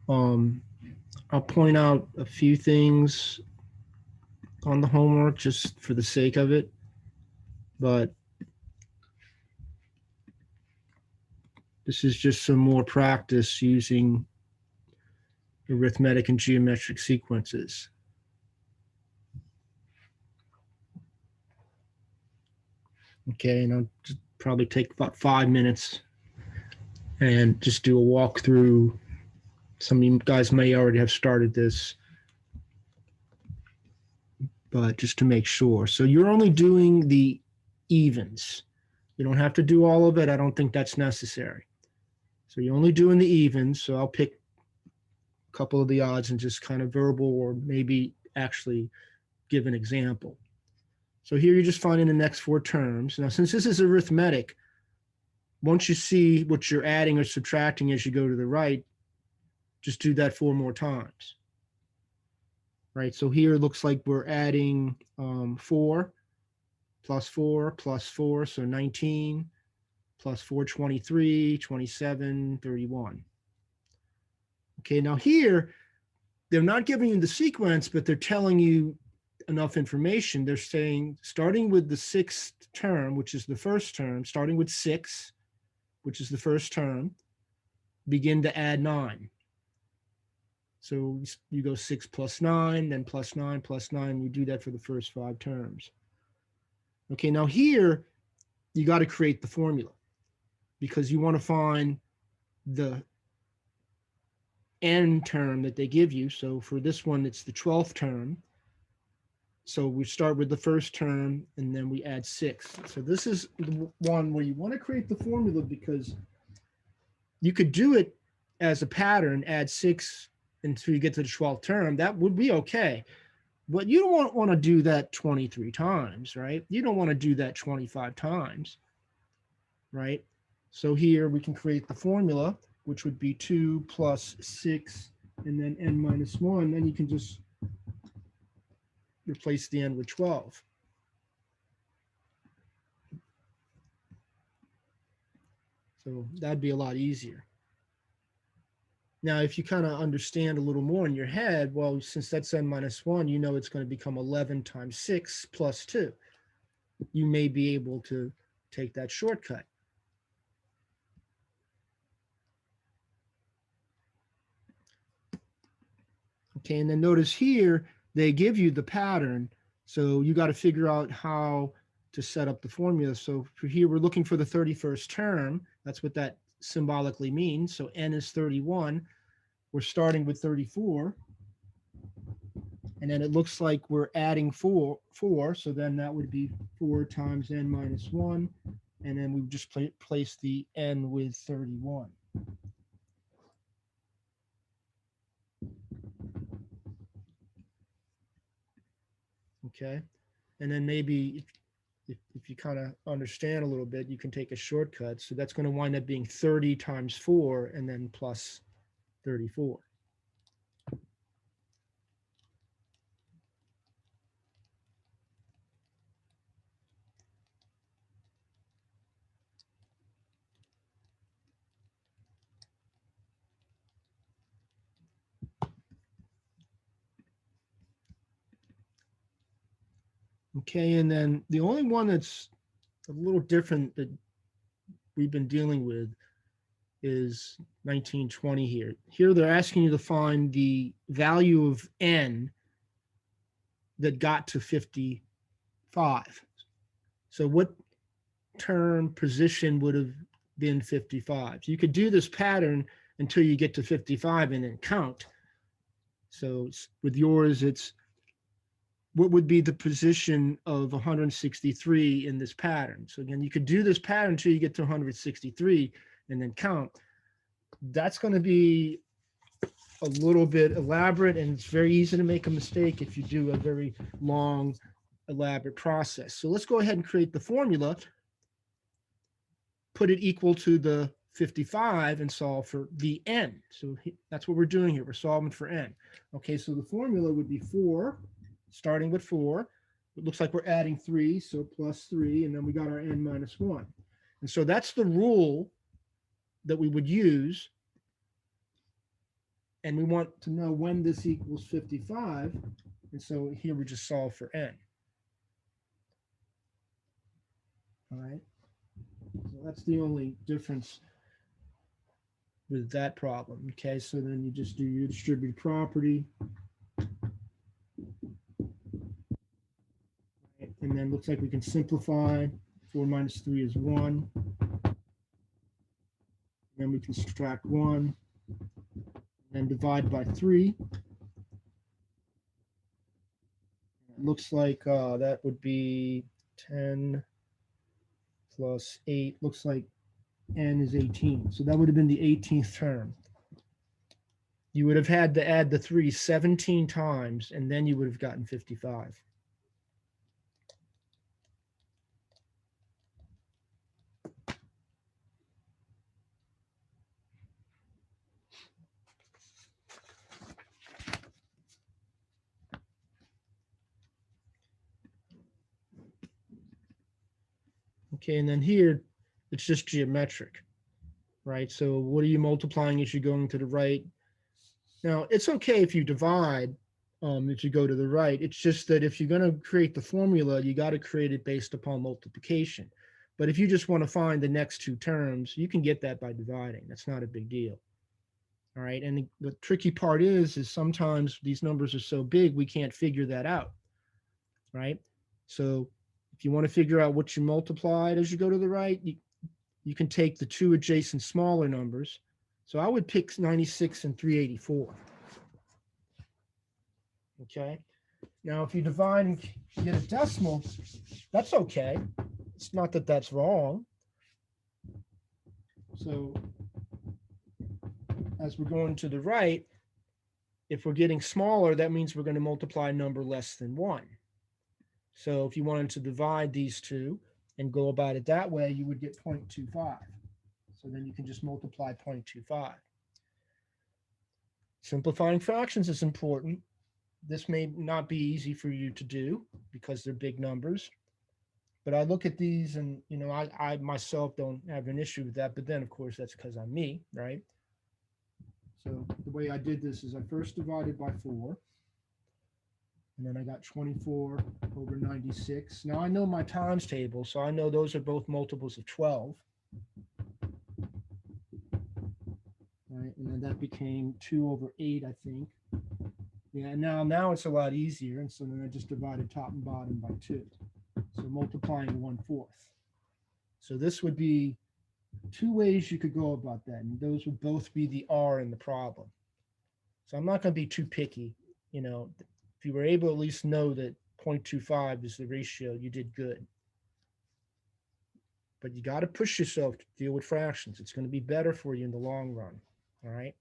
Um, I'll point out a few things on the homework just for the sake of it, but this is just some more practice using arithmetic and geometric sequences. Okay, and I'll just probably take about 5 minutes and just do a walkthrough. Some of you guys may already have started this, but just to make sure. So you're only doing the evens. You don't have to do all of it. I don't think that's necessary. So you're only doing the evens. So I'll pick a couple of the odds and just kind of verbal or maybe actually give an example. So here you're just finding the next four terms. Now, since this is arithmetic, once you see what you're adding or subtracting as you go to the right, just do that 4 more times. Right, so here it looks like we're adding 4 plus 4 plus 4, so 19, plus 4, 23, 27, 31. Okay, now here, they're not giving you the sequence, but they're telling you enough information. They're saying, starting with the 6th term, which is the first term, starting with 6, which is the first term, begin to add 9. So you go 6 plus 9, then plus 9, plus 9. You do that for the first 5 terms. Okay, now here, you got to create the formula because you want to find the n term that they give you. So for this one, it's the 12th term. So we start with the first term and then we add 6. So this is the one where you want to create the formula because you could do it as a pattern, add 6 until you get to the 12th term. That would be okay. But you don't want to do that 23 times, right? You don't want to do that 25 times, right? So here we can create the formula, which would be 2 plus 6 and then n minus 1. Then you can just replace the n with 12. So that'd be a lot easier. Now, if you kind of understand a little more in your head, well, since that's n minus 1, you know it's going to become 11 times 6 plus 2. You may be able to take that shortcut. Okay, and then notice here, they give you the pattern. So you got to figure out how to set up the formula. So for here, we're looking for the 31st term. That's what that symbolically means. So n is 31. We're starting with 34. And then it looks like we're adding 4. So then that would be 4 times n minus 1. And then we just place the n with 31. Okay. And then maybe if you kind of understand a little bit, you can take a shortcut. So that's going to wind up being 30 times 4 and then plus 34. Okay, and then the only one that's a little different that we've been dealing with is 1920 here. Here they're asking you to find the value of n that got to 55. So what term position would have been 55? So you could do this pattern until you get to 55 and then count. So with yours, it's what would be the position of 163 in this pattern. So again, you could do this pattern until you get to 163 and then count. That's going to be a little bit elaborate, and it's very easy to make a mistake if you do a very long, elaborate process. So let's go ahead and create the formula, put it equal to the 55 and solve for the n. So that's what we're doing here. We're solving for n. Okay, so the formula would be 4, starting with 4. It looks like we're adding 3, so plus 3, and then we got our n minus 1. And so that's the rule that we would use And we want to know when this equals 55. And so here we just solve for n. All right. So that's the only difference with that problem. Okay, so then you just do your distributed property. Right? And then looks like we can simplify. 4 minus 3 is 1. Then we can subtract 1. And divide by 3. It looks like that would be 10 plus 8. Looks like n is 18. So that would have been the 18th term. You would have had to add the 3 17 times, and then you would have gotten 55. Okay, and then here, it's just geometric, right? So what are you multiplying as you're going to the right? Now, it's okay if you divide as you go to the right. It's just that if you're going to create the formula, you got to create it based upon multiplication. But if you just want to find the next two terms, you can get that by dividing. That's not a big deal. All right, and the tricky part is sometimes these numbers are so big, we can't figure that out, right? So if you want to figure out what you multiplied as you go to the right, you can take the two adjacent smaller numbers. So I would pick 96 and 384. Okay. Now, if you divide and get a decimal, that's okay. It's not that that's wrong. So as we're going to the right, if we're getting smaller, that means we're going to multiply a number less than 1. So if you wanted to divide these two and go about it that way, you would get 0.25. So then you can just multiply 0.25. Simplifying fractions is important. This may not be easy for you to do because they're big numbers. But I look at these and, I myself don't have an issue with that. But then, of course, that's because I'm me, right? So the way I did this is I first divided by 4. And then I got 24 over 96. Now I know my times table, so I know those are both multiples of 12. Right, and then that became 2 over 8, I think. Yeah, now it's a lot easier, and so then I just divided top and bottom by 2. So multiplying 1/4. So this would be 2 ways you could go about that, and those would both be the R in the problem. So I'm not going to be too picky. If you were able to at least know that 0.25 is the ratio, you did good. But you got to push yourself to deal with fractions. It's going to be better for you in the long run. All right.